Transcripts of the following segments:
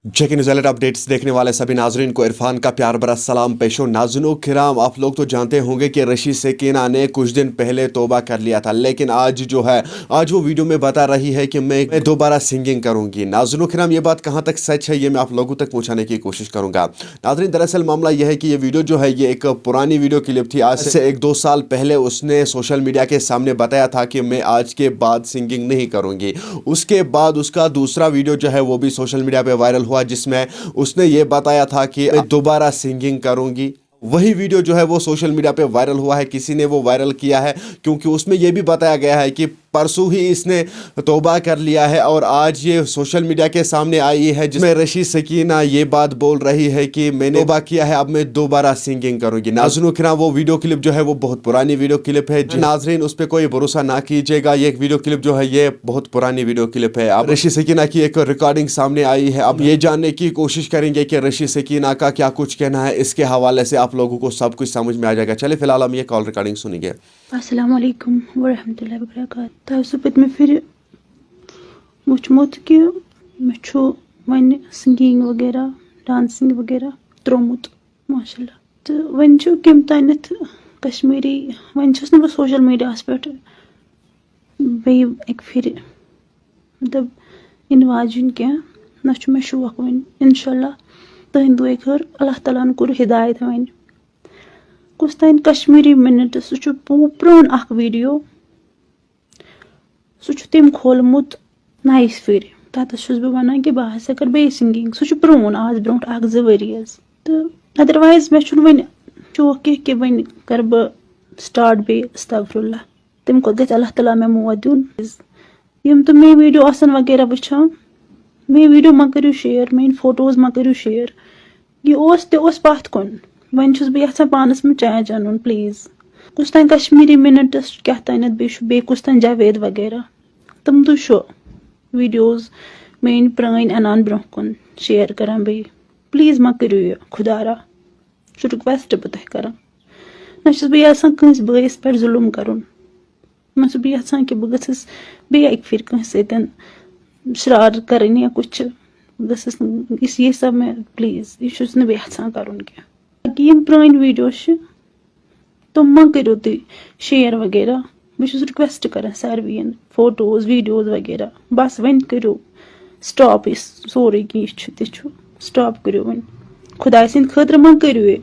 Check news alert updates देखने वाले सभी नाजरीन को इरफान का प्यार भरा सलाम पेशो। नाज़रीन किराम, आप लोग तो जानते होंगे कि रशीद सकीना ने कुछ दिन पहले तौबा कर लिया था, लेकिन आज आज वो वीडियो में बता रही है कि मैं दोबारा सिंगिंग करूंगी। नाज़रीन किराम, ये बात कहाँ तक सच है, ये मैं आप लोगों तक पहुँचाने की कोशिश करूंगा। नाज़रीन, दरअसल मामला यह है कि ये वीडियो ये एक पुरानी वीडियो क्लिप थी। आज से 1-2 साल पहले उसने सोशल मीडिया के सामने बताया था कि मैं आज के बाद सिंगिंग नहीं करूंगी। उसके बाद उसका दूसरा वीडियो वो भी सोशल मीडिया पे वायरल हुआ, जिसमें उसने ये बताया था कि मैं दोबारा सिंगिंग करूंगी। वही वीडियो वो सोशल मीडिया पे वायरल हुआ है। किसी ने वो वायरल किया है क्योंकि उसमें ये भी बताया गया है कि परसों ही इसने तौबा कर लिया है और आज ये सोशल मीडिया के सामने आई है, जिसमें रशीद सकीना ये बात बोल रही है कि मैंने तौबा किया है, अब मैं दोबारा सिंगिंग करूंगी। नाज़रीन किराम, वो वीडियो क्लिप वो बहुत पुरानी वीडियो क्लिप है। नाज़रीन, उस पर कोई भरोसा ना कीजिएगा। ये वीडियो क्लिप ये बहुत पुरानी वीडियो क्लिप है। अब रशीद सकीना की एक रिकॉर्डिंग सामने आई है। अब ये जानने की कोशिश करेंगे कि रशीद सकीना का क्या कुछ कहना है। इसके हवाले से आप लोगों को सब कुछ समझ में आ जाएगा। चले फिलहाल हम ये कॉल रिकॉर्डिंग सुनेंगे। अस्सलाम वालेकुम वरहमतुल्लाहि वबरकातुहू। पत्मे फिर वुचमुत कि वन सिंगिंग वगैरह डांसिंग वगैरह त्रोमुत माशाल्लाह। तो वन कम तानत कश्मीरी वन बह सोशल मीडिया पे बे एक फिर मतलब इन वाजुन क्या ना मे शौक वन इंशाल्लाह तहद दुआ खैर अल्लाह ताला कोर हिदायत वन कुछ तान कश्मीरी मिनट सह प्रोन अख वीडियो सह तम खोलमुत नाइस फिर तथस बह वन कि बह हसा कर बे सिंगिंग सह प्रोन आज ब्रो 1-2 वरी तो अदरवाइज मे वन शौक कि वन कर बह स्टार्ट बे अस्तगफिरुल्लाह तम खुद गि अल्लाह ताला मे मौत दिन यम तो मे वीडियो आसन वगैरह वुचान मे वीडियो मा करू शेयर मेन फोटोज मा करू शेयर ये पथ कुन वन बह यहां पानस में चेंज अन प्लीज कुछ तान कश्मीरी मिनट्स क्या तान बे कुछ तान जावेद वगैरह तम तो वीडियोज मेन प्रान अनान ब्रो कुन शेयर करान बे प्लीज मा करू ये खुदारा सह रिक्वेस्ट बह तह कर ना बह कंस बस पे जुलुम कर ना बह कि बह गस बे एक फिर कंस शरार करन या कुछ गस ये सब मैं प्लीज ये बह कर यम प्रान वीडियो तुम मा करो तुम शेयर वगैरह बस रिक्वेस्ट कर सारवीन फोटोज वीडियोज वगैरह बस वन करो स्टॉप सोरे कह स्टॉप करो वन खुदा सद खतर मा करो ये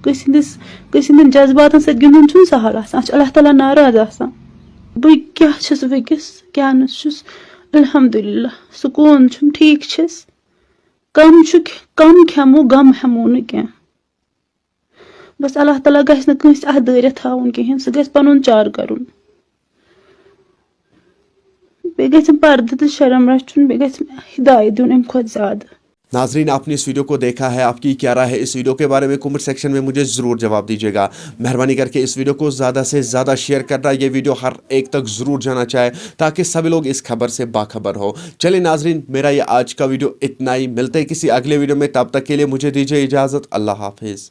कद जज्बात सत गिंदन सहल अल्लाह ताला नाराज बह क्या वकिस क्या अल्हम्दुलिल्लाह सुकून ठीक कम खेमो गम हेमो न क्या बस अल्लाह ताला गस कंस अथ दायरा थवन कहें सह गस पन चार कर पर्द तो शर्म रचुन बे हिदायत दिन अम खुद ज्यादा। नाजरीन, आपने इस वीडियो को देखा है, आपकी क्या राय है इस वीडियो के बारे में कमेंट सेक्शन में मुझे ज़रूर जवाब दीजिएगा। मेहरबानी करके इस वीडियो को ज़्यादा से ज़्यादा शेयर करना, ये वीडियो हर एक तक ज़रूर जाना चाहे ताकि सभी लोग इस खबर से बाखबर हो। चलिए नाजरीन, मेरा ये आज का वीडियो इतना ही। मिलते हैं किसी अगले वीडियो में, तब तक के लिए मुझे दीजिए इजाज़त। अल्लाह हाफिज़।